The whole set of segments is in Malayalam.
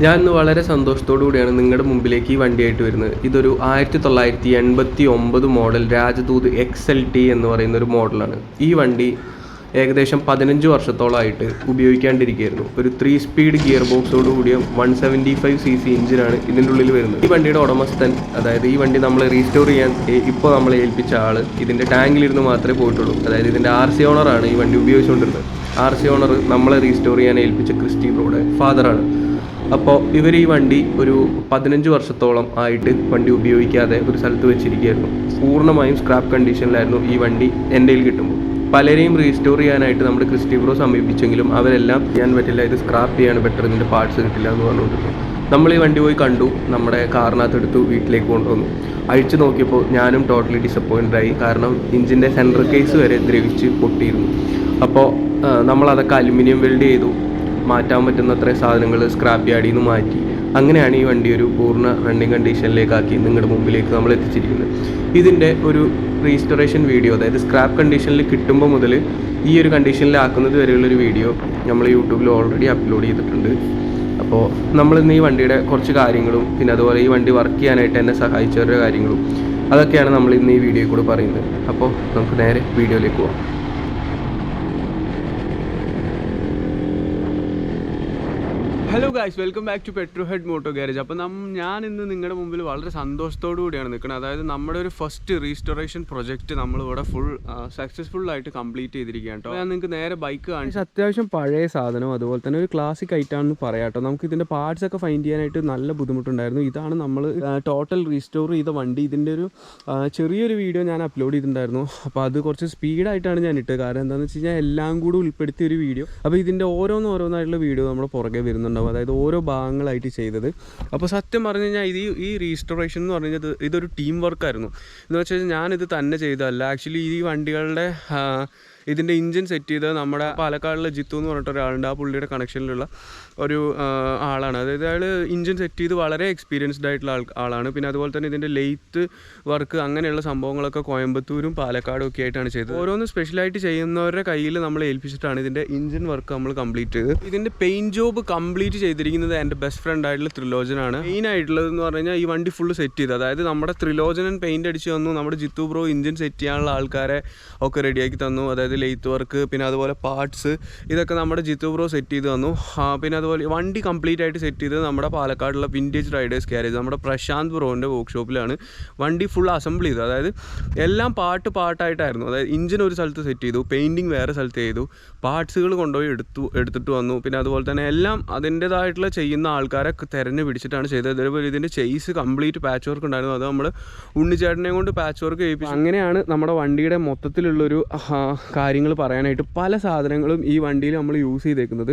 ഞാൻ ഇന്ന് വളരെ സന്തോഷത്തോടു കൂടിയാണ് നിങ്ങളുടെ മുമ്പിലേക്ക് ഈ വണ്ടിയായിട്ട് വരുന്നത്. ഇതൊരു 1989 മോഡൽ രാജദൂത് XLT എന്ന് പറയുന്ന ഒരു മോഡലാണ്. ഈ വണ്ടി ഏകദേശം 15 വർഷത്തോളമായിട്ട് ഉപയോഗിക്കാണ്ടിരിക്കുകയായിരുന്നു. ഒരു 3 സ്പീഡ് ഗിയർ ബോക്സോട് കൂടിയ 175cc എഞ്ചിനാണ് ഇതിൻ്റെ ഉള്ളിൽ വരുന്നത്. ഈ വണ്ടിയുടെ ഉടമസ്ഥൻ, അതായത് ഈ വണ്ടി നമ്മൾ റീസ്റ്റോർ ചെയ്യാൻ ഇപ്പോൾ നമ്മളെ ഏൽപ്പിച്ച ആൾ ഇതിൻ്റെ ടാങ്കിലിരുന്ന് മാത്രമേ പോയിട്ടുള്ളൂ. അതായത് ഇതിൻ്റെ RC ഓണറാണ് ഈ വണ്ടി ഉപയോഗിച്ചുകൊണ്ടിരുന്നത്. RC ഓണർ നമ്മളെ റീസ്റ്റോർ ചെയ്യാൻ ഏൽപ്പിച്ച ക്രിസ്റ്റി ബ്രോയുടെ ഫാദറാണ്. അപ്പോൾ ഇവർ ഈ വണ്ടി ഒരു 15 വർഷത്തോളം ആയിട്ട് വണ്ടി ഉപയോഗിക്കാതെ ഒരു സ്ഥലത്ത് വെച്ചിരിക്കുകയായിരുന്നു. പൂർണ്ണമായും സ്ക്രാപ്പ് കണ്ടീഷനിലായിരുന്നു ഈ വണ്ടി എൻ്റെ കയ്യിൽ കിട്ടുമ്പോൾ. പലരെയും റീസ്റ്റോർ ചെയ്യാനായിട്ട് നമ്മുടെ ക്രിസ്റ്റി ബ്രോ സമീപിച്ചെങ്കിലും അവരെല്ലാം ചെയ്യാൻ പറ്റില്ല, ഇത് സ്ക്രാപ്പ് ചെയ്യാണ് ബെറ്റർ, ഇതിൻ്റെ പാർട്സ് കിട്ടില്ല എന്ന് പറഞ്ഞുകൊണ്ടിരുന്നു. നമ്മൾ ഈ വണ്ടി പോയി കണ്ടു, നമ്മുടെ കാറിനകത്തെടുത്തു വീട്ടിലേക്ക് കൊണ്ടുവന്നു. അഴിച്ചു നോക്കിയപ്പോൾ ഞാനും ടോട്ടലി ഡിസപ്പോയിൻറ്റായി. കാരണം ഇഞ്ചിൻ്റെ സെൻട്രൽ കേസ് വരെ ദ്രവിച്ച് പൊട്ടിയിരുന്നു. അപ്പോൾ നമ്മളതൊക്കെ അലുമിനിയം വെൽഡ് ചെയ്തു, മാറ്റാൻ പറ്റുന്ന അത്രയും സാധനങ്ങൾ സ്ക്രാപ്പ് യാർഡിൽ നിന്ന് മാറ്റി. അങ്ങനെയാണ് ഈ വണ്ടി ഒരു പൂർണ്ണ റണ്ണിങ് കണ്ടീഷനിലേക്കാക്കി നിങ്ങളുടെ മുമ്പിലേക്ക് നമ്മൾ എത്തിച്ചിരിക്കുന്നത്. ഇതിൻ്റെ ഒരു റീസ്റ്റോറേഷൻ വീഡിയോ, അതായത് സ്ക്രാപ്പ് കണ്ടീഷനിൽ കിട്ടുമ്പോൾ മുതൽ ഈ ഒരു കണ്ടീഷനിലാക്കുന്നത് വരെയുള്ളൊരു വീഡിയോ നമ്മൾ യൂട്യൂബിൽ ഓൾറെഡി അപ്ലോഡ് ചെയ്തിട്ടുണ്ട്. അപ്പോൾ നമ്മളിന്ന് ഈ വണ്ടിയുടെ കുറച്ച് കാര്യങ്ങളും പിന്നെ അതുപോലെ ഈ വണ്ടി വർക്ക് ചെയ്യാനായിട്ട് എന്നെ സഹായിച്ചവരുടെ കാര്യങ്ങളും അതൊക്കെയാണ് നമ്മൾ ഇന്ന് ഈ വീഡിയോയിൽ കൂടെ പറയുന്നത്. അപ്പോൾ നമുക്ക് നേരെ വീഡിയോയിലേക്ക് പോകാം. Hello guys, welcome back to Petrohead Moto Garage. അപ്പോൾ ഞാൻ ഇന്ന് നിങ്ങളുടെ മുമ്പിൽ വളരെ സന്തോഷത്തോടു കൂടിയാണ് നിൽക്കുന്നത്. അതായത് നമ്മുടെ ഒരു ഫസ്റ്റ് റീസ്റ്റോറേഷൻ പ്രൊജക്റ്റ് നമ്മളിവിടെ സക്സസ്ഫുള്ളായിട്ട് കംപ്ലീറ്റ് ചെയ്തിരിക്കുകയാണ് കേട്ടോ. ഞാൻ നിങ്ങൾക്ക് നേരെ ബൈക്ക് കാണിച്ചു. അത്യാവശ്യം പഴയ സാധനം, അതുപോലെ തന്നെ ഒരു ക്ലാസിക് ഐറ്റാണെന്ന് പറയാം കേട്ടോ. നമുക്ക് ഇതിൻ്റെ പാർട്സ് ഒക്കെ ഫൈൻഡ് ചെയ്യാനായിട്ട് നല്ല ബുദ്ധിമുട്ടുണ്ടായിരുന്നു. ഇതാണ് നമ്മൾ ടോട്ടൽ റീസ്റ്റോർ ചെയ്ത വണ്ടി. ഇതിൻ്റെ ഒരു ചെറിയൊരു വീഡിയോ ഞാൻ അപ്ലോഡ് ചെയ്തിട്ടുണ്ടായിരുന്നു. അപ്പോൾ അത് കുറച്ച് സ്പീഡായിട്ടാണ് ഞാൻ ഇട്ടത്. കാരണം എന്താണെന്ന് വെച്ച് കഴിഞ്ഞാൽ എല്ലാം കൂടി ഉൾപ്പെടുത്തിയ ഒരു വീഡിയോ. അപ്പോൾ ഇതിൻ്റെ ഓരോന്നായിട്ടുള്ള വീഡിയോ നമ്മുടെ പുറകെ വരുന്നുണ്ട്, അതായത് ഓരോ ഭാഗങ്ങളായിട്ട് ചെയ്തത്. അപ്പോൾ സത്യം പറഞ്ഞു കഴിഞ്ഞാൽ ഈ റീസ്റ്റോറേഷൻ എന്ന് പറഞ്ഞാൽ ഇതൊരു ടീം വർക്കായിരുന്നു. എന്ന് വെച്ച് കഴിഞ്ഞാൽ ഞാനിത് തന്നെ ചെയ്തതല്ല. ആക്ച്വലി ഈ വണ്ടികളുടെ ഇതിൻ്റെ ഇഞ്ചിൻ സെറ്റ് ചെയ്ത് നമ്മുടെ പാലക്കാടിലെ ജിത്തു എന്ന് പറഞ്ഞിട്ട് ഒരാളുണ്ട്. ആ പുള്ളിയുടെ കണക്ഷനിലുള്ള ഒരു ആളാണ്. അതായത് അയാൾ ഇഞ്ചിൻ സെറ്റ് ചെയ്ത് വളരെ എക്സ്പീരിയൻസ്ഡ് ആയിട്ടുള്ള ആളാണ്. പിന്നെ അതുപോലെ തന്നെ ഇതിൻ്റെ ലെയ്ത്ത് വർക്ക് അങ്ങനെയുള്ള സംഭവങ്ങളൊക്കെ കോയമ്പത്തൂരും പാലക്കാടും ഒക്കെ ആയിട്ടാണ് ചെയ്തത്. ഓരോന്ന് സ്പെഷ്യലായിട്ട് ചെയ്യുന്നവരുടെ കയ്യിൽ നമ്മൾ ഏൽപ്പിച്ചിട്ടാണ് ഇതിൻ്റെ ഇഞ്ചിൻ വർക്ക് നമ്മൾ കംപ്ലീറ്റ് ചെയ്തത്. ഇതിൻ്റെ പെയിൻറ്റ് ജോബ് കംപ്ലീറ്റ് ചെയ്തിരിക്കുന്നത് എൻ്റെ ബെസ്റ്റ് ഫ്രണ്ട് ആയിട്ടുള്ള ത്രിലോചനാണ്. മെയിൻ ആയിട്ടുള്ളതെന്ന് പറഞ്ഞു കഴിഞ്ഞാൽ ഈ വണ്ടി ഫുള്ള് സെറ്റ് ചെയ്ത്, അതായത് നമ്മുടെ ത്രിലോചനൻ പെയിൻറ്റ് അടിച്ച് തന്നു, നമ്മുടെ ജിത്തു ബ്രോ ഇഞ്ചിൻ സെറ്റ് ചെയ്യാനുള്ള ആൾക്കാരെ ഒക്കെ റെഡിയാക്കി തന്നു. അതായത് ലെയ്ത്ത് വർക്ക് പിന്നെ അതുപോലെ പാർട്സ് ഇതൊക്കെ നമ്മുടെ ജിത്തു ബ്രോ സെറ്റ് ചെയ്ത് തന്നു. പിന്നെ അതുപോലെ വണ്ടി കംപ്ലീറ്റ് ആയിട്ട് സെറ്റ് ചെയ്തത് നമ്മുടെ പാലക്കാടുള്ള വിൻറ്റേജ് റൈഡേഴ്സ് ഗാരേജ്, നമ്മുടെ പ്രശാന്ത് ബ്രോൻ്റെ വർക്ക്ഷോപ്പിലാണ് വണ്ടി ഫുൾ അസംബിൾ ചെയ്തത്. അതായത് എല്ലാം പാർട്ടായിട്ടായിരുന്നു. അതായത് ഇഞ്ചിൻ ഒരു സ്ഥലത്ത് സെറ്റ് ചെയ്തു, പെയിൻറ്റിങ് വേറെ സ്ഥലത്ത് ചെയ്തു, പാർട്സുകൾ കൊണ്ടുപോയി എടുത്തിട്ട് വന്നു. പിന്നെ അതുപോലെ തന്നെ എല്ലാം അതിൻ്റേതായിട്ടുള്ള ചെയ്യുന്ന ആൾക്കാരെ തിരഞ്ഞു പിടിച്ചിട്ടാണ് ചെയ്തത്. അതേപോലെ ഇതിൻ്റെ ചെയ്സ് കംപ്ലീറ്റ് പാച്ച് വർക്ക് ഉണ്ടായിരുന്നു. അത് നമ്മൾ ഉണ്ണിച്ചേട്ടനെ കൊണ്ട് പാച്ച് വർക്ക് ചെയ്യിപ്പിച്ചു. അങ്ങനെയാണ് നമ്മുടെ വണ്ടിയുടെ മൊത്തത്തിലുള്ളൊരു കാര്യങ്ങൾ പറയാനായിട്ട് പല സാധനങ്ങളും ഈ വണ്ടിയിൽ നമ്മൾ യൂസ് ചെയ്തേക്കുന്നത്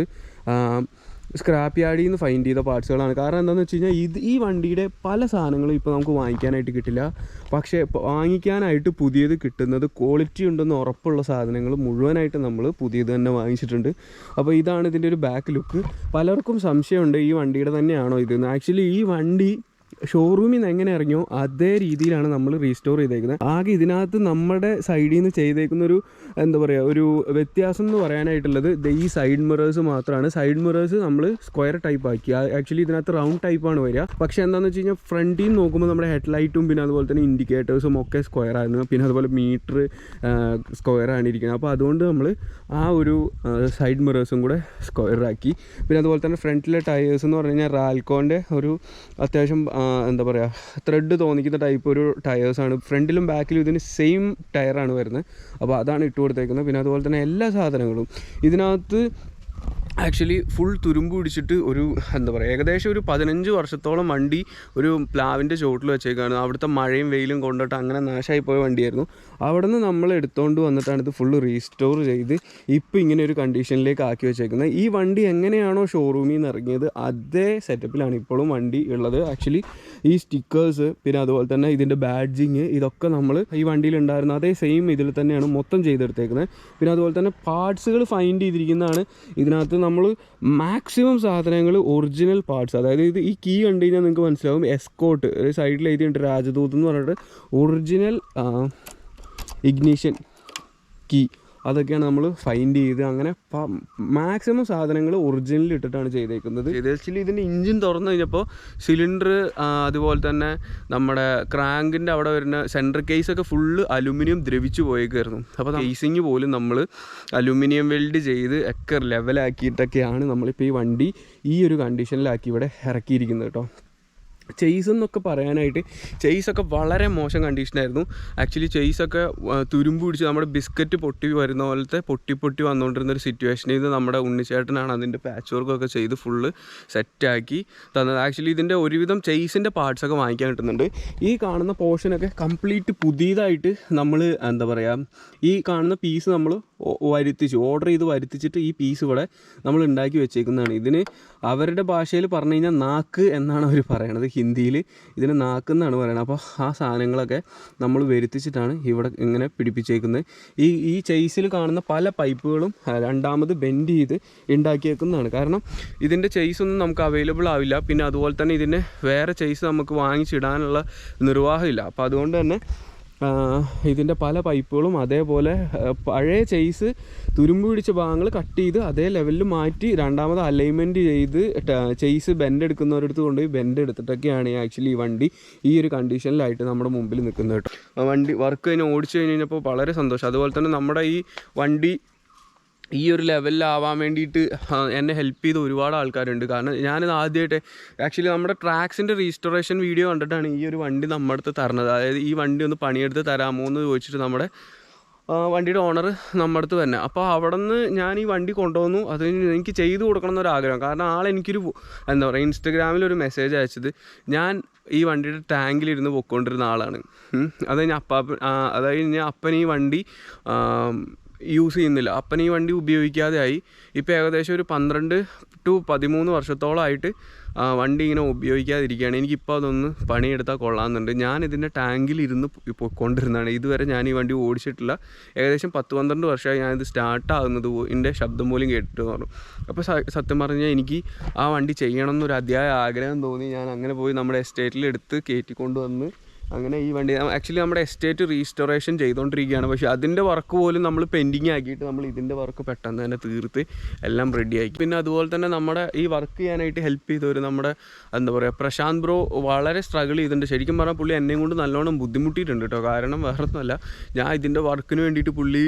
സ്ക്രാപ്പ് യാർഡിൽ നിന്ന് ഫൈൻഡ് ചെയ്ത പാർട്സുകളാണ്. കാരണം എന്താണെന്ന് വെച്ച് കഴിഞ്ഞാൽ ഈ വണ്ടിയുടെ പല സാധനങ്ങളും ഇപ്പോൾ നമുക്ക് വാങ്ങിക്കാനായിട്ട് കിട്ടില്ല. പക്ഷേ വാങ്ങിക്കാനായിട്ട് പുതിയത് കിട്ടുന്നത് ക്വാളിറ്റി ഉണ്ടെന്ന് ഉറപ്പുള്ള സാധനങ്ങൾ മുഴുവനായിട്ട് നമ്മൾ പുതിയത് തന്നെ വാങ്ങിച്ചിട്ടുണ്ട്. അപ്പോൾ ഇതാണ് ഇതിൻ്റെ ഒരു ബാക്ക് ലുക്ക്. പലർക്കും സംശയമുണ്ട് ഈ വണ്ടിയുടെ തന്നെയാണോ ഇതെന്ന്. ആക്ച്വലി ഈ വണ്ടി ഷോറൂമിൽ നിന്ന് എങ്ങനെ ഇറങ്ങിയോ അതേ രീതിയിലാണ് നമ്മൾ റീസ്റ്റോർ ചെയ്തേക്കുന്നത്. ആകെ ഇതിനകത്ത് നമ്മുടെ സൈഡിൽ നിന്ന് ചെയ്തേക്കുന്ന ഒരു എന്താ പറയുക ഒരു വ്യത്യാസം എന്ന് പറയാനായിട്ടുള്ളത് ഈ സൈഡ് മിറേഴ്സ് മാത്രമാണ്. സൈഡ് മിറേഴ്സ് നമ്മൾ സ്ക്വയർ ടൈപ്പ് ആക്കി. ആക്ച്വലി ഇതിനകത്ത് റൗണ്ട് ടൈപ്പാണ് വരിക. പക്ഷേ എന്താണെന്ന് വെച്ച് കഴിഞ്ഞാൽ ഫ്രണ്ടിൽ നിന്ന് നോക്കുമ്പോൾ നമ്മുടെ ഹെഡ്ലൈറ്റും പിന്നെ അതുപോലെ തന്നെ ഇൻഡിക്കേറ്റേഴ്സും ഒക്കെ സ്ക്വയർ ആയിരുന്നു. പിന്നെ അതുപോലെ മീറ്റർ സ്ക്വയർ ആണ് ഇരിക്കുന്നത്. അപ്പോൾ അതുകൊണ്ട് നമ്മൾ ആ ഒരു സൈഡ് മിറേഴ്സും കൂടെ സ്ക്വയറാക്കി. പിന്നെ അതുപോലെ തന്നെ ഫ്രണ്ടിലെ ടയേഴ്സ് എന്ന് പറഞ്ഞു കഴിഞ്ഞാൽ റാൽക്കോൻ്റെ ഒരു അത്യാവശ്യം എന്താ പറയുക ത്രെഡ് തോന്നിക്കുന്ന ടൈപ്പ് ഒരു ടയേഴ്സാണ്. ഫ്രണ്ടിലും ബാക്കിലും ഇതിന് സെയിം ടയറാണ് വരുന്നത്. അപ്പോൾ അതാണ് ഇട്ട് കൊടുത്തേക്കുന്നത്. പിന്നെ അതുപോലെ തന്നെ എല്ലാ സാധനങ്ങളും ഇതിനകത്ത് ആക്ച്വലി ഫുൾ തുരുമ്പ് പിടിച്ചിട്ട് ഒരു എന്താ പറയുക ഏകദേശം ഒരു 15 വർഷത്തോളം വണ്ടി ഒരു പ്ലാവിൻ്റെ ചുവട്ടിൽ വെച്ചേക്കാണ്. അവിടുത്തെ മഴയും വെയിലും കൊണ്ടിട്ട് അങ്ങനെ നാശമായി പോയ വണ്ടിയായിരുന്നു. അവിടെ നിന്ന് നമ്മൾ എടുത്തുകൊണ്ട് വന്നിട്ടാണ് ഇത് ഫുള്ള് റീസ്റ്റോർ ചെയ്ത് ഇപ്പോൾ ഇങ്ങനെ ഒരു കണ്ടീഷനിലേക്ക് ആക്കി വെച്ചേക്കുന്നത്. ഈ വണ്ടി എങ്ങനെയാണോ ഷോറൂമിൽ നിന്ന് ഇറങ്ങിയത് അതേ സെറ്റപ്പിലാണ് ഇപ്പോഴും വണ്ടി ഉള്ളത്. ആക്ച്വലി ഈ സ്റ്റിക്കേഴ്സ് പിന്നെ അതുപോലെ തന്നെ ഇതിൻ്റെ ബാഡ്ജിങ് ഇതൊക്കെ നമ്മൾ ഈ വണ്ടിയിൽ ഉണ്ടായിരുന്ന അതേ സെയിം ഇതിൽ തന്നെയാണ് മൊത്തം ചെയ്തെടുത്തേക്കുന്നത്. പിന്നെ അതുപോലെ തന്നെ പാർട്സുകൾ ഫൈൻഡ് ചെയ്തിരിക്കുന്നതാണ്. ഇതിനകത്ത് നമ്മൾ മാക്സിമം സാധനങ്ങൾ ഒറിജിനൽ പാർട്സ്, അതായത് ഈ കീ കണ്ടു കഴിഞ്ഞാൽ നിങ്ങൾക്ക് മനസ്സിലാവും എസ്കോട്ട് ഒരു സൈഡിൽ എഴുതിയിട്ടുണ്ട് രാജദൂത് എന്ന് പറഞ്ഞിട്ട് ഒറിജിനൽ ഇഗ്നിഷൻ കീ. അതൊക്കെയാണ് നമ്മൾ ഫൈൻഡ് ചെയ്ത് അങ്ങനെ മാക്സിമം സാധനങ്ങൾ ഒറിജിനൽ ഇട്ടിട്ടാണ് ചെയ്തേക്കുന്നത്. ആക്ച്വലി ഇതിൻ്റെ എഞ്ചിൻ തുറന്നു കഴിഞ്ഞപ്പോൾ സിലിണ്ടർ അതുപോലെ തന്നെ നമ്മുടെ ക്രാങ്കിൻ്റെ അവിടെ വരുന്ന സെൻട്രൽ കേസൊക്കെ ഫുള്ള് അലുമിനിയം ദ്രവിച്ചു പോയേക്കായിരുന്നു. അപ്പോൾ കേസിങ് പോലും നമ്മൾ അലുമിനിയം വെൽഡ് ചെയ്ത് ഒക്കെ ലെവലാക്കിയിട്ടൊക്കെയാണ് നമ്മളിപ്പോൾ ഈ വണ്ടി ഈ ഒരു കണ്ടീഷനിലാക്കി ഇവിടെ ഇറക്കിയിരിക്കുന്നത് കേട്ടോ. ചെയ്സ് എന്നൊക്കെ പറയാനായിട്ട് ചെയ്സൊക്കെ വളരെ മോശം കണ്ടീഷനായിരുന്നു. ആക്ച്വലി ചെയ്സൊക്കെ തുരുമ്പ് പിടിച്ച് നമ്മുടെ ബിസ്ക്കറ്റ് പൊട്ടി വരുന്ന പോലത്തെ പൊട്ടി വന്നുകൊണ്ടിരുന്നൊരു സിറ്റുവേഷനിൽ നിന്ന് നമ്മുടെ ഉണ്ണിച്ചേട്ടനാണ് അതിൻ്റെ പാച്ച് വർക്കൊക്കെ ചെയ്ത് ഫുള്ള് സെറ്റാക്കി തന്നത്. ആക്ച്വലി ഇതിൻ്റെ ഒരുവിധം ചെയ്സിൻ്റെ പാർട്സൊക്കെ വാങ്ങിക്കാൻ കിട്ടുന്നുണ്ട്. ഈ കാണുന്ന പോർഷനൊക്കെ കംപ്ലീറ്റ് പുതിയതായിട്ട് നമ്മൾ എന്താ പറയുക, ഈ കാണുന്ന പീസ് നമ്മൾ ഓർഡർ ചെയ്ത് വരുത്തിച്ചിട്ട് ഈ പീസ് ഇവിടെ നമ്മൾ ഉണ്ടാക്കി വെച്ചേക്കുന്നതാണ്. ഇതിന് അവരുടെ ഭാഷയിൽ പറഞ്ഞു കഴിഞ്ഞാൽ നാക്ക് എന്നാണ് അവർ പറയണത്, ഹിന്ദിയിൽ ഇതിന് നാക്ക് എന്നാണ് പറയുന്നത്. അപ്പോൾ ആ സാധനങ്ങളൊക്കെ നമ്മൾ വരുത്തിച്ചിട്ടാണ് ഇവിടെ ഇങ്ങനെ പിടിപ്പിച്ചേക്കുന്നത്. ഈ ചെയ്സിൽ കാണുന്ന പല പൈപ്പുകളും രണ്ടാമത് ബെൻഡ് ചെയ്ത് ഉണ്ടാക്കിയേക്കുന്നതാണ്. കാരണം ഇതിൻ്റെ ചെയ്സൊന്നും നമുക്ക് അവൈലബിൾ ആവില്ല. പിന്നെ അതുപോലെ തന്നെ ഇതിൻ്റെ വേറെ ചെയ്സ് നമുക്ക് വാങ്ങിച്ചിടാനുള്ള നിർവാഹമില്ല. അപ്പോൾ അതുകൊണ്ട് തന്നെ ഇതിൻ്റെ പല പൈപ്പുകളും അതേപോലെ പഴയ ചെയ്സ് തുരുമ്പ് പിടിച്ച ഭാഗങ്ങൾ കട്ട് ചെയ്ത് അതേ ലെവലിൽ മാറ്റി രണ്ടാമത് അലൈൻമെൻറ്റ് ചെയ്ത് ചെയ്സ് ബെൻഡ് എടുക്കുന്നവരടുത്ത് കൊണ്ടുപോയി ബെൻഡ് എടുത്തിട്ടൊക്കെയാണ് ആക്ച്വലി ഈ വണ്ടി ഈ ഒരു കണ്ടീഷനിലായിട്ട് നമ്മുടെ മുമ്പിൽ നിൽക്കുന്നത് കേട്ടോ. വണ്ടി വർക്ക് കഴിഞ്ഞ് ഓടിച്ചു കഴിഞ്ഞപ്പോൾ വളരെ സന്തോഷം. അതുപോലെ തന്നെ നമ്മുടെ ഈ വണ്ടി ഈ ഒരു ലെവലിലാവാൻ വേണ്ടിയിട്ട് എന്നെ ഹെൽപ്പ് ചെയ്ത ഒരുപാട് ആൾക്കാരുണ്ട്. കാരണം ഞാനിത് ആദ്യമായിട്ട് ആക്ച്വലി നമ്മുടെ ട്രാക്സിൻ്റെ റീസ്റ്റോറേഷൻ വീഡിയോ കണ്ടിട്ടാണ് ഈ ഒരു വണ്ടി നമ്മുടെ അടുത്ത് തരണത്. അതായത് ഈ വണ്ടി ഒന്ന് പണിയെടുത്ത് തരാമോ എന്ന് ചോദിച്ചിട്ട് നമ്മുടെ വണ്ടിയുടെ ഓണർ നമ്മുടെ അടുത്ത് തന്നെ. അപ്പോൾ അവിടെ നിന്ന് ഞാൻ ഈ വണ്ടി കൊണ്ടുവന്നു. അത് എനിക്ക് ചെയ്തു കൊടുക്കണം എന്നൊരാഗ്രഹം. കാരണം ആളെനിക്കൊരു എന്താ പറയുക, ഇൻസ്റ്റഗ്രാമിലൊരു മെസ്സേജ് അയച്ചത് ഞാൻ ഈ വണ്ടിയുടെ ടാങ്കിലിരുന്ന് പൊയ്ക്കൊണ്ടിരുന്ന ആളാണ്. അത് കഴിഞ്ഞ് അപ്പൻ ഈ വണ്ടി യൂസ് ചെയ്യുന്നില്ല. അപ്പൻ ഈ വണ്ടി ഉപയോഗിക്കാതെ ആയി. ഇപ്പോൾ ഏകദേശം ഒരു 12 to 13 വർഷത്തോളമായിട്ട് വണ്ടി ഇങ്ങനെ ഉപയോഗിക്കാതിരിക്കുകയാണ്. എനിക്കിപ്പോൾ അതൊന്ന് പണിയെടുത്താൽ കൊള്ളാമെന്നുണ്ട്. ഞാനിതിൻ്റെ ടാങ്കിലിരുന്ന് പോയിക്കൊണ്ടിരുന്നതാണ്. ഇതുവരെ ഞാൻ ഈ വണ്ടി ഓടിച്ചിട്ടില്ല. ഏകദേശം 10-12 വർഷമായി ഞാനിത് സ്റ്റാർട്ടാകുന്നത് എൻ്റെ ശബ്ദം പോലും കേട്ടിട്ട് പറഞ്ഞു. അപ്പോൾ സത്യം പറഞ്ഞാൽ എനിക്ക് ആ വണ്ടി ചെയ്യണം എന്നൊരു അതിയായ ആഗ്രഹം തോന്നി. ഞാൻ അങ്ങനെ പോയി നമ്മുടെ എസ്റ്റേറ്റിലെടുത്ത് കയറ്റിക്കൊണ്ടുവന്ന് അങ്ങനെ ഈ വണ്ടി ആക്ച്വലി നമ്മുടെ എസ്റ്റേറ്റ് റീസ്റ്റോറേഷൻ ചെയ്തുകൊണ്ടിരിക്കുകയാണ്. പക്ഷേ അതിൻ്റെ വർക്ക് പോലും നമ്മൾ പെൻഡിങ് ആക്കിയിട്ട് നമ്മൾ ഇതിൻ്റെ വർക്ക് പെട്ടെന്ന് തന്നെ തീർത്ത് എല്ലാം റെഡിയാക്കി. പിന്നെ അതുപോലെ തന്നെ നമ്മുടെ ഈ വർക്ക് ചെയ്യാനായിട്ട് ഹെൽപ്പ് ചെയ്തവർ നമ്മുടെ എന്താ പറയുക പ്രശാന്ത് ബ്രോ വളരെ സ്ട്രഗിൾ ചെയ്തിട്ടുണ്ട്. ശരിക്കും പറഞ്ഞാൽ പുള്ളി എന്നെയും കൊണ്ട് നല്ലോണം ബുദ്ധിമുട്ടിയിട്ടുണ്ട് കേട്ടോ. കാരണം വേറെ ഒന്നുമല്ല, ഞാൻ ഇതിൻ്റെ വർക്കിന് വേണ്ടിയിട്ട് പുള്ളി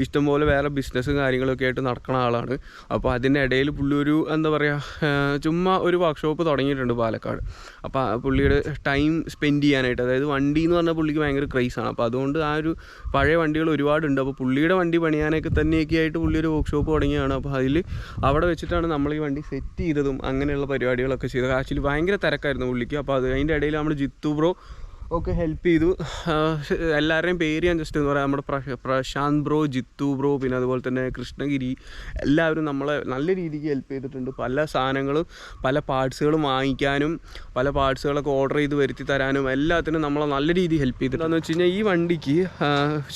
ഇഷ്ടംപോലെ വേറെ ബിസിനസ്സും കാര്യങ്ങളൊക്കെ ആയിട്ട് നടക്കുന്ന ആളാണ്. അപ്പോൾ അതിൻ്റെ ഇടയിൽ പുള്ളി ഒരു എന്താ പറയുക ചുമ്മാ ഒരു വർക്ക്ഷോപ്പ് തുടങ്ങിയിട്ടുണ്ട് പാലക്കാട്. അപ്പോൾ പുള്ളിയുടെ ടൈം സ്പെൻഡ് ചെയ്യാനായിട്ട്, അതായത് വണ്ടി എന്ന് പറഞ്ഞാൽ പുള്ളിക്ക് ഭയങ്കര ക്രൈസാണ്. അപ്പോൾ അതുകൊണ്ട് ആ ഒരു പഴയ വണ്ടികൾ ഒരുപാടുണ്ട്. അപ്പോൾ പുള്ളിയുടെ വണ്ടി പണിയാനൊക്കെ തന്നെയൊക്കെ ആയിട്ട് പുള്ളി ഒരു വർക്ക്ഷോപ്പ് തുടങ്ങിയാണ്. അപ്പോൾ അവിടെ വെച്ചിട്ടാണ് നമ്മൾ ഈ വണ്ടി സെറ്റ് ചെയ്തതും അങ്ങനെയുള്ള പരിപാടികളൊക്കെ ചെയ്തത്. ആക്ച്വലി ഭയങ്കര തിരക്കായിരുന്നു പുള്ളിക്ക്. അപ്പോൾ അതിൻ്റെ ഇടയിൽ നമ്മൾ ജിത്തു ബ്രോ ഒക്കെ ഹെൽപ്പ് ചെയ്തു. എല്ലാവരുടെയും പേര് ഞാൻ ജസ്റ്റ് എന്ന് പറയാം, നമ്മുടെ പ്രശാന്ത് ബ്രോ, ജിത്തു ബ്രോ, പിന്നെ അതുപോലെ തന്നെ കൃഷ്ണഗിരി, എല്ലാവരും നമ്മളെ നല്ല രീതിക്ക് ഹെൽപ്പ് ചെയ്തിട്ടുണ്ട്. പല സാധനങ്ങളും പല പാർട്സുകളും വാങ്ങിക്കാനും പല പാർട്സുകളൊക്കെ ഓർഡർ ചെയ്ത് വരുത്തി തരാനും എല്ലാത്തിനും നമ്മളെ നല്ല രീതിയിൽ ഹെൽപ്പ് ചെയ്തിട്ടുണ്ടെന്ന് വെച്ച് കഴിഞ്ഞാൽ ഈ വണ്ടിക്ക്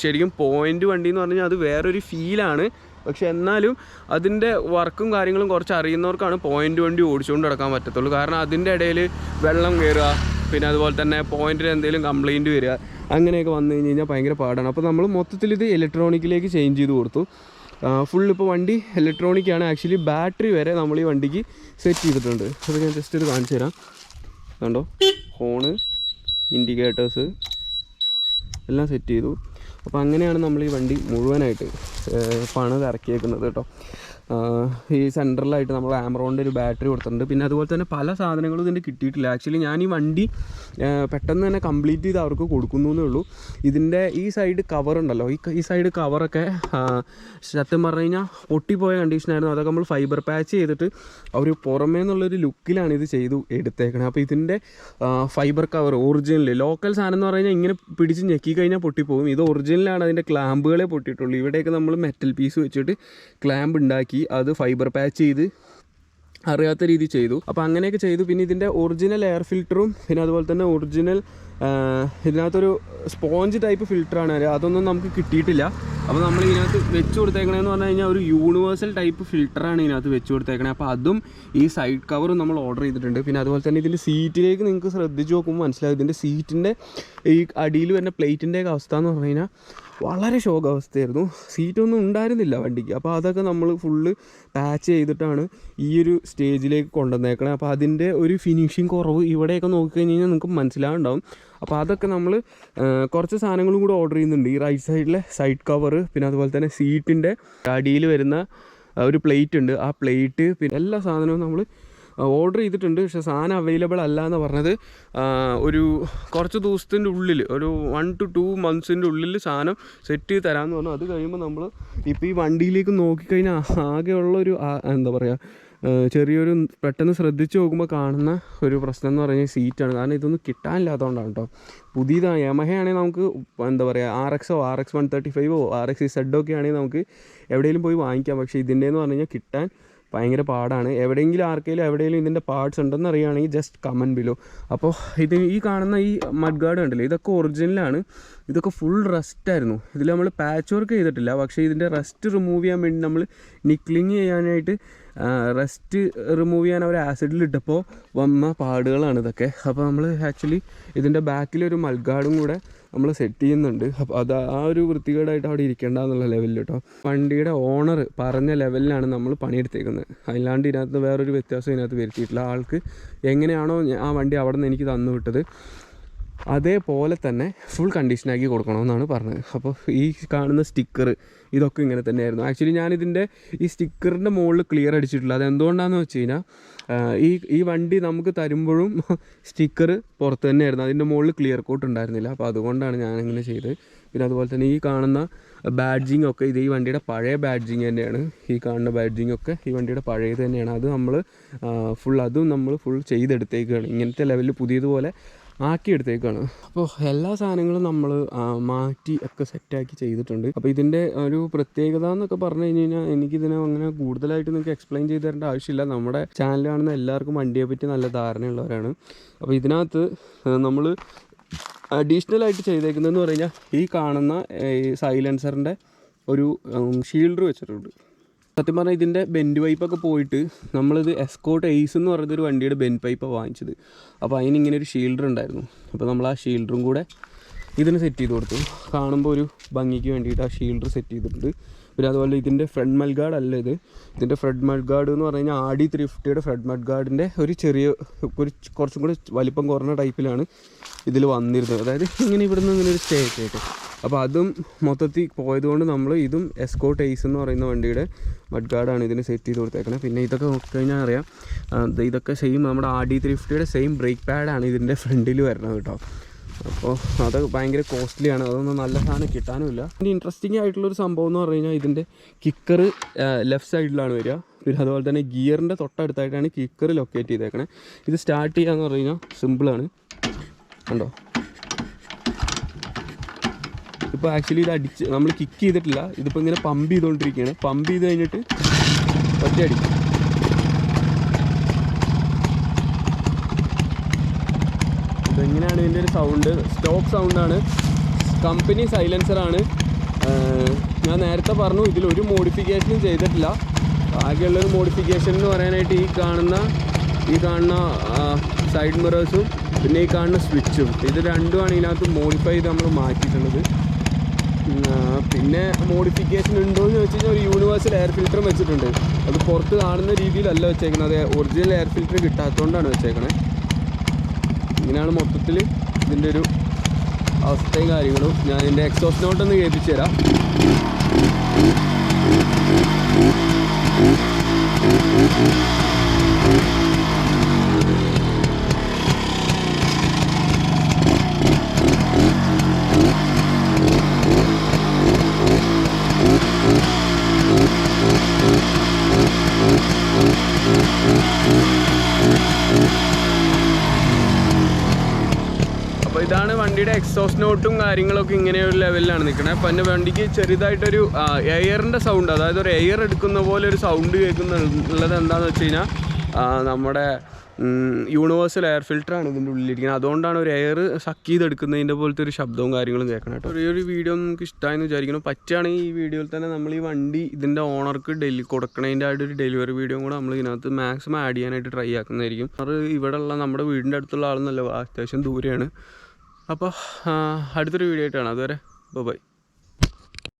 ശരിക്കും പോയിൻ്റ് വണ്ടി എന്ന് പറഞ്ഞാൽ അത് വേറൊരു ഫീലാണ്. പക്ഷെ എന്നാലും അതിൻ്റെ വർക്കും കാര്യങ്ങളും കുറച്ച് അറിയുന്നവർക്കാണ് പോയിൻ്റ് വണ്ടി ഓടിച്ചുകൊണ്ട് നടക്കാൻ പറ്റത്തുള്ളൂ. കാരണം അതിൻ്റെ ഇടയിൽ വെള്ളം കയറുക, പിന്നെ അതുപോലെ തന്നെ പോയിൻറ്റിൽ എന്തെങ്കിലും കംപ്ലയിൻറ്റ് വരിക, അങ്ങനെയൊക്കെ വന്നു കഴിഞ്ഞ് കഴിഞ്ഞാൽ ഭയങ്കര പാടാണ്. അപ്പോൾ നമ്മൾ മൊത്തത്തിൽ ഇത് ഇലക്ട്രോണിക്കിലേക്ക് ചേഞ്ച് ചെയ്ത് കൊടുത്തു. ഫുൾ ഇപ്പോൾ വണ്ടി ഇലക്ട്രോണിക്കാണ്. ആക്ച്വലി ബാറ്ററി വരെ നമ്മൾ ഈ വണ്ടിക്ക് സെറ്റ് ചെയ്തിട്ടുണ്ട്. അത് ഞാൻ ജസ്റ്റ് ഒരു കാണിച്ചു തരാം. കണ്ടോ, ഹോണ്, ഇൻഡിക്കേറ്റേഴ്സ് എല്ലാം സെറ്റ് ചെയ്തു. അപ്പോൾ അങ്ങനെയാണ് നമ്മൾ ഈ വണ്ടി മുഴുവനായിട്ട് പണിത് ഇറക്കിയേക്കുന്നത് കേട്ടോ. ഈ സെൻട്രലായിട്ട് നമ്മൾ ആമറോണിൻ്റെ ഒരു ബാറ്ററി കൊടുത്തിട്ടുണ്ട്. പിന്നെ അതുപോലെ തന്നെ പല സാധനങ്ങളും ഇതിൻ്റെ കിട്ടിയിട്ടില്ല. ആക്ച്വലി ഞാൻ ഈ വണ്ടി പെട്ടെന്ന് തന്നെ കംപ്ലീറ്റ് ചെയ്ത് അവർക്ക് കൊടുക്കുന്നു എന്നേ ഉള്ളൂ. ഇതിൻ്റെ ഈ സൈഡ് കവറുണ്ടല്ലോ, ഈ സൈഡ് കവറൊക്കെ സത്യം പറഞ്ഞു കഴിഞ്ഞാൽ പൊട്ടിപ്പോയ കണ്ടീഷനായിരുന്നു. അതൊക്കെ നമ്മൾ ഫൈബർ പാച്ച് ചെയ്തിട്ട് അവർ പുറമേ നിന്നുള്ളൊരു ലുക്കിലാണ് ഇത് ചെയ്തു എടുത്തേക്കണത്. അപ്പോൾ ഇതിൻ്റെ ഫൈബർ കവർ ഒറിജിനൽ ലോക്കൽ സാധനം എന്ന് പറഞ്ഞു കഴിഞ്ഞാൽ ഇങ്ങനെ പിടിച്ച് ഞെക്കി കഴിഞ്ഞാൽ പൊട്ടിപ്പോകും. ഇത് ഒറിജിനലാണ്. അതിൻ്റെ ക്ലാമ്പുകളെ പൊട്ടിയിട്ടുള്ളൂ. ഇവിടെയൊക്കെ നമ്മൾ മെറ്റൽ പീസ് വെച്ചിട്ട് ക്ലാമ്പ് ഉണ്ടാക്കി അത് ഫൈബർ പാച്ച് ചെയ്ത് അറിയാത്ത രീതി ചെയ്തു. അപ്പോൾ അങ്ങനെയൊക്കെ ചെയ്തു. പിന്നെ ഇതിൻ്റെ ഒറിജിനൽ എയർ ഫിൽറ്ററും പിന്നെ അതുപോലെ തന്നെ ഒറിജിനൽ ഇതിനകത്തൊരു സ്പോഞ്ച് ടൈപ്പ് ഫിൽറ്ററാണ്. അതൊന്നും നമുക്ക് കിട്ടിയിട്ടില്ല. അപ്പോൾ നമ്മൾ ഇതിനകത്ത് വെച്ച് കൊടുത്തേക്കണതെന്ന് പറഞ്ഞു കഴിഞ്ഞാൽ ഒരു യൂണിവേഴ്സൽ ടൈപ്പ് ഫിൽറ്ററാണ് ഇതിനകത്ത് വെച്ച് കൊടുത്തേക്കണേ. അപ്പോൾ അതും ഈ സൈഡ് കവറും നമ്മൾ ഓർഡർ ചെയ്തിട്ടുണ്ട്. പിന്നെ അതുപോലെ തന്നെ ഇതിൻ്റെ സീറ്റിലേക്ക് നിങ്ങൾക്ക് ശ്രദ്ധിച്ച് നോക്കുമ്പോൾ മനസ്സിലാവും ഇതിൻ്റെ സീറ്റിൻ്റെ ഈ അടിയിൽ വരുന്ന പ്ലേറ്റിൻ്റെയൊക്കെ അവസ്ഥ എന്ന് പറഞ്ഞു കഴിഞ്ഞാൽ വളരെ ശോകാവസ്ഥയായിരുന്നു. സീറ്റൊന്നും ഉണ്ടായിരുന്നില്ല വണ്ടിക്ക്. അപ്പോൾ അതൊക്കെ നമ്മൾ ഫുള്ള് പാച്ച് ചെയ്തിട്ടാണ് ഈ ഒരു സ്റ്റേജിലേക്ക് കൊണ്ടുവന്നേക്കണേ. അപ്പോൾ അതിൻ്റെ ഒരു ഫിനിഷിങ് കുറവ് ഇവിടെയൊക്കെ നോക്കിക്കഴിഞ്ഞ് കഴിഞ്ഞാൽ നിങ്ങൾക്ക് മനസ്സിലാവുണ്ടാവും. അപ്പോൾ അതൊക്കെ നമ്മൾ കുറച്ച് സാധനങ്ങളും കൂടെ ഓർഡർ ചെയ്യുന്നുണ്ട്. ഈ റൈറ്റ് സൈഡിലെ സൈഡ് കവറ്, പിന്നെ അതുപോലെ തന്നെ സീറ്റിൻ്റെ അടിയിൽ വരുന്ന ഒരു പ്ലേറ്റ് ഉണ്ട്, ആ പ്ലേറ്റ്, പിന്നെ എല്ലാ സാധനവും നമ്മൾ ഓർഡർ ചെയ്തിട്ടുണ്ട്. പക്ഷേ സാധനം അവൈലബിൾ അല്ല എന്ന് പറഞ്ഞത് ഒരു കുറച്ച് ദിവസത്തിൻ്റെ ഉള്ളിൽ, ഒരു 1 to 2 months ഉള്ളിൽ സാധനം സെറ്റ് ചെയ്ത് തരാമെന്ന് പറഞ്ഞു. അത് കഴിയുമ്പോൾ നമ്മൾ ഇപ്പോൾ ഈ വണ്ടിയിലേക്ക് നോക്കിക്കഴിഞ്ഞാൽ ആകെയുള്ളൊരു എന്താ പറയുക, ചെറിയൊരു പെട്ടെന്ന് ശ്രദ്ധിച്ച് നോക്കുമ്പോൾ കാണുന്ന ഒരു പ്രശ്നം എന്ന് പറഞ്ഞാൽ സീറ്റാണ്. കാരണം ഇതൊന്നും കിട്ടാനില്ലാത്തതുകൊണ്ടാണ് കേട്ടോ. പുതിയതാണ്. യമഹയാണെങ്കിൽ നമുക്ക് എന്താ പറയുക, RX RX 135 RX Z ഒക്കെ ആണെങ്കിൽ നമുക്ക് എവിടെയെങ്കിലും പോയി വാങ്ങിക്കാം. പക്ഷേ ഇതിൻ്റെയെന്ന് പറഞ്ഞു കഴിഞ്ഞാൽ കിട്ടാൻ ഭയങ്കര പാടാണ്. എവിടെയെങ്കിലും എവിടെയെങ്കിലും ഇതിൻ്റെ പാർട്സ് ഉണ്ടെന്ന് അറിയുകയാണെങ്കിൽ ജസ്റ്റ് കമൻറ്റ് ബിലോ. അപ്പോൾ ഇത് ഈ കാണുന്ന ഈ മഡ് ഗാർഡ് ഉണ്ടല്ലോ, ഇതൊക്കെ ഒറിജിനലാണ്. ഇതൊക്കെ ഫുൾ റസ്റ്റായിരുന്നു. ഇതിൽ നമ്മൾ പാച്ച് വർക്ക് ചെയ്തിട്ടില്ല. പക്ഷേ ഇതിൻ്റെ റസ്റ്റ് റിമൂവ് ചെയ്യാൻ വേണ്ടി നമ്മൾ നിക്ലിങ് ചെയ്യാനായിട്ട് റസ്റ്റ് റിമൂവ് ചെയ്യാൻ അവർ ആസിഡിലിട്ടപ്പോൾ വന്ന പാടുകളാണ് ഇതൊക്കെ. അപ്പോൾ നമ്മൾ ആക്ച്വലി ഇതിൻ്റെ ബാക്കിലൊരു മൽഗാർഡും കൂടെ നമ്മൾ സെറ്റ് ചെയ്യുന്നുണ്ട്. അപ്പോൾ അത് ആ ഒരു വൃത്തികേടായിട്ട് അവിടെ ഇരിക്കേണ്ട എന്നുള്ള ലെവലിൽ കേട്ടോ. വണ്ടിയുടെ ഓണർ പറഞ്ഞ ലെവലിലാണ് നമ്മൾ പണിയെടുത്തേക്കുന്നത്. അല്ലാണ്ട് ഇതിനകത്ത് വേറൊരു വ്യത്യാസം ഇതിനകത്ത് വരുത്തിയിട്ടില്ല. ആൾക്ക് എങ്ങനെയാണോ ആ വണ്ടി അവിടെ നിന്ന് എനിക്ക് തന്നു വിട്ടത് അതേപോലെ തന്നെ ഫുൾ കണ്ടീഷനാക്കി കൊടുക്കണമെന്നാണ് പറഞ്ഞത്. അപ്പോൾ ഈ കാണുന്ന സ്റ്റിക്കർ ഇതൊക്കെ ഇങ്ങനെ തന്നെയായിരുന്നു. ആക്ച്വലി ഞാനിതിൻ്റെ ഈ സ്റ്റിക്കറിൻ്റെ മുകളിൽ ക്ലിയർ അടിച്ചിട്ടില്ല. അതെന്തുകൊണ്ടാണെന്ന് വെച്ച് കഴിഞ്ഞാൽ ഈ വണ്ടി നമുക്ക് തരുമ്പോഴും സ്റ്റിക്കർ പുറത്ത് തന്നെയായിരുന്നു, അതിൻ്റെ മുകളിൽ ക്ലിയർ കോട്ട് ഉണ്ടായിരുന്നില്ല. അപ്പോൾ അതുകൊണ്ടാണ് ഞാനിങ്ങനെ ചെയ്തത്. പിന്നെ അതുപോലെ തന്നെ ഈ കാണുന്ന ബാഡ്ജിങ് ഒക്കെ ഇത് ഈ വണ്ടിയുടെ പഴയ ബാഡ്ജിങ് തന്നെയാണ്. ഈ കാണുന്ന ബാഡ്ജിങ് ഒക്കെ ഈ വണ്ടിയുടെ പഴയത് തന്നെയാണ്. അത് നമ്മൾ അതും നമ്മൾ ഫുൾ ചെയ്തെടുത്തേക്കാണ്. ഇങ്ങനത്തെ ലെവലിൽ പുതിയതുപോലെ ആക്കിയെടുത്തേക്കാണ്. അപ്പോൾ എല്ലാ സാധനങ്ങളും നമ്മൾ മാറ്റി ഒക്കെ സെറ്റാക്കി ചെയ്തിട്ടുണ്ട്. അപ്പോൾ ഇതിൻ്റെ ഒരു പ്രത്യേകത എന്നൊക്കെ പറഞ്ഞു കഴിഞ്ഞ് കഴിഞ്ഞാൽ എനിക്കിതിനെ അങ്ങനെ കൂടുതലായിട്ട് നിങ്ങൾക്ക് എക്സ്പ്ലെയിൻ ചെയ്ത് തരേണ്ട ആവശ്യമില്ല. നമ്മുടെ ചാനൽ കാണുന്ന എല്ലാവർക്കും വണ്ടിയെ പറ്റി നല്ല ധാരണയുള്ളവരാണ്. അപ്പോൾ ഇതിനകത്ത് നമ്മൾ അഡീഷണലായിട്ട് ചെയ്തേക്കുന്നതെന്ന് പറഞ്ഞു കഴിഞ്ഞാൽ ഈ കാണുന്ന ഈ സൈലൻസറിൻ്റെ ഒരു ഷീൽഡർ വെച്ചിട്ടുണ്ട്. സത്യം പറഞ്ഞാൽ ഇതിൻ്റെ ബെൻഡ് പൈപ്പൊക്കെ പോയിട്ട് നമ്മളിത് എസ്കോട്ട് എയ്സ് എന്ന് പറയുന്നൊരു വണ്ടിയുടെ ബെൻഡ് പൈപ്പാണ് വാങ്ങിച്ചത്. അപ്പോൾ അതിനിങ്ങനെ ഒരു ഷീൽഡർ ഉണ്ടായിരുന്നു. അപ്പോൾ നമ്മൾ ആ ഷീൽഡറും കൂടെ ഇതിന് സെറ്റ് ചെയ്ത് കൊടുത്തു. കാണുമ്പോൾ ഒരു ഭംഗിക്ക് വേണ്ടിയിട്ട് ആ ഷീൽഡർ സെറ്റ് ചെയ്തിട്ടുണ്ട്. പിന്നെ അതുപോലെ ഇതിൻ്റെ ഫ്രണ്ട് മഡ് ഗാർഡ് അല്ല ഇതിൻ്റെ ഫ്രണ്ട് മഡ് ഗാർഡ് എന്ന് പറഞ്ഞു കഴിഞ്ഞാൽ RD 350യുടെ ഫ്രണ്ട് മഡ് ഗാർഡിൻ്റെ ഒരു കുറച്ചും കൂടി വലിപ്പം കുറഞ്ഞ ടൈപ്പിലാണ് ഇതിൽ വന്നിരുന്നത്. അതായത് ഇങ്ങനെ ഇവിടുന്ന് ഇങ്ങനെ ഒരു സ്റ്റേ ആയിട്ട്. അപ്പോൾ അതും മൊത്തത്തിൽ പോയതുകൊണ്ട് നമ്മൾ ഇതും എസ്കോട്ട് എയ്സ് എന്ന് പറയുന്ന വണ്ടിയുടെ മഡ് ഗാർഡാണ് ഇതിന് സെറ്റ് ചെയ്ത് കൊടുത്തേക്കുന്നത്. പിന്നെ ഇതൊക്കെ നോക്കിക്കഴിഞ്ഞാൽ അറിയാം, ഇതൊക്കെ സെയിം നമ്മുടെ RD 350യുടെ സെയിം ബ്രേക്ക് പാഡാണ് ഇതിൻ്റെ ഫ്രണ്ടിൽ വരുന്നത് കേട്ടോ. അപ്പോൾ അത് ഭയങ്കര കോസ്റ്റ്ലിയാണ്. അതൊന്നും നല്ല സാധനം കിട്ടാനുമില്ല. ഇനി ഇൻട്രസ്റ്റിംഗ് ആയിട്ടുള്ളൊരു സംഭവം എന്ന് പറഞ്ഞു കഴിഞ്ഞാൽ ഇതിൻ്റെ കിക്കർ ലെഫ്റ്റ് സൈഡിലാണ് വരിക. പിന്നെ അതുപോലെ തന്നെ ഗിയറിൻ്റെ തൊട്ടടുത്തായിട്ടാണ് കിക്കർ ലൊക്കേറ്റ് ചെയ്തേക്കണേ. ഇത് സ്റ്റാർട്ട് ചെയ്യാന്ന് പറഞ്ഞു കഴിഞ്ഞാൽ സിമ്പിളാണ്. കണ്ടോ, ഇപ്പോൾ ആക്ച്വലി ഇത് അടിച്ച് നമ്മൾ കിക്ക് ചെയ്തിട്ടില്ല. ഇതിപ്പോൾ ഇങ്ങനെ പമ്പ് ചെയ്തുകൊണ്ടിരിക്കുകയാണ്. പമ്പ് ചെയ്ത് കഴിഞ്ഞിട്ട് ഒറ്റ അടിക്കും. ഇതെങ്ങനെയാണ് ഇതിൻ്റെ ഒരു സൗണ്ട്? സ്റ്റോക്ക് സൗണ്ടാണ്, കമ്പനി സൈലൻസറാണ്. ഞാൻ നേരത്തെ പറഞ്ഞു ഇതിലൊരു മോഡിഫിക്കേഷനും ചെയ്തിട്ടില്ല. ആകെയുള്ളൊരു മോഡിഫിക്കേഷൻ എന്ന് പറയാനായിട്ട് ഈ കാണുന്ന സൈഡ് മിറേഴ്സും പിന്നെ ഈ കാണുന്ന സ്വിച്ചും, ഇത് രണ്ടുമാണ് ഇതിനകത്ത് മോഡിഫൈ ചെയ്ത് നമ്മൾ മാറ്റിയിട്ടുള്ളത്. പിന്നെ മോഡിഫിക്കേഷൻ ഉണ്ടോയെന്ന് വെച്ച് കഴിഞ്ഞാൽ ഒരു യൂണിവേഴ്സൽ എയർ ഫിൽറ്ററും വെച്ചിട്ടുണ്ട്. അത് പുറത്ത് കാണുന്ന രീതിയിലല്ല വെച്ചേക്കുന്നത്, അത് ഒറിജിനൽ എയർ ഫിൽറ്റർ കിട്ടാത്തതുകൊണ്ടാണ് വെച്ചേക്കണേ. ഇങ്ങനെയാണ് മൊത്തത്തിൽ ഇതിൻ്റെ ഒരു അവസ്ഥയും കാര്യങ്ങളും. ഞാൻ ഇതിൻ്റെ എക്സോസ്റ്റ് നോട്ടൊന്ന് കേൾപ്പിച്ചു തരാം. അപ്പോൾ ഇതാണ് വണ്ടിയുടെ എക്സോസ്റ്റ് നോട്ടും കാര്യങ്ങളൊക്കെ ഇങ്ങനെയൊരു ലെവലിലാണ് നിൽക്കുന്നത്. അപ്പം എൻ്റെ വണ്ടിക്ക് ചെറുതായിട്ടൊരു എയറിൻ്റെ സൗണ്ട്, അതായത് ഒരു എയർ എടുക്കുന്ന പോലെ ഒരു സൗണ്ട് കേൾക്കുന്നുള്ളത് എന്താണെന്ന് വെച്ച് കഴിഞ്ഞാൽ നമ്മുടെ യൂണിവേഴ്സൽ എയർ ഫിൽറ്ററാണ് ഇതിൻ്റെ ഉള്ളിലിരിക്കുന്നത്. അതുകൊണ്ടാണ് ഒരു എയർ സക്ക് ചെയ്തെടുക്കുന്നതിൻ്റെ പോലത്തെ ഒരു ശബ്ദവും കാര്യങ്ങളും കേൾക്കണം കേട്ടോ. ഈ ഒരു വീഡിയോ നമുക്ക് ഇഷ്ടമായെന്ന് വിചാരിക്കുന്നു. പറ്റുകയാണെങ്കിൽ ഈ വീഡിയോയിൽ തന്നെ നമ്മൾ ഈ വണ്ടി ഇതിൻ്റെ ഓണർക്ക് കൊടുക്കണതിൻ്റെ ആയിട്ട് ഒരു ഡെലിവറി വീഡിയോ കൂടെ നമ്മൾ ഇതിനകത്ത് മാക്സിമം ആഡ് ചെയ്യാനായിട്ട് ട്രൈ ആക്കുന്നതായിരിക്കും. അത് ഇവിടെയുള്ള നമ്മുടെ വീടിൻ്റെ അടുത്തുള്ള ആളെന്നല്ല, അത്യാവശ്യം ദൂരെയാണ്. അപ്പോൾ അടുത്തൊരു വീഡിയോ ആയിട്ടാണ്. അതുവരെ ബൈ.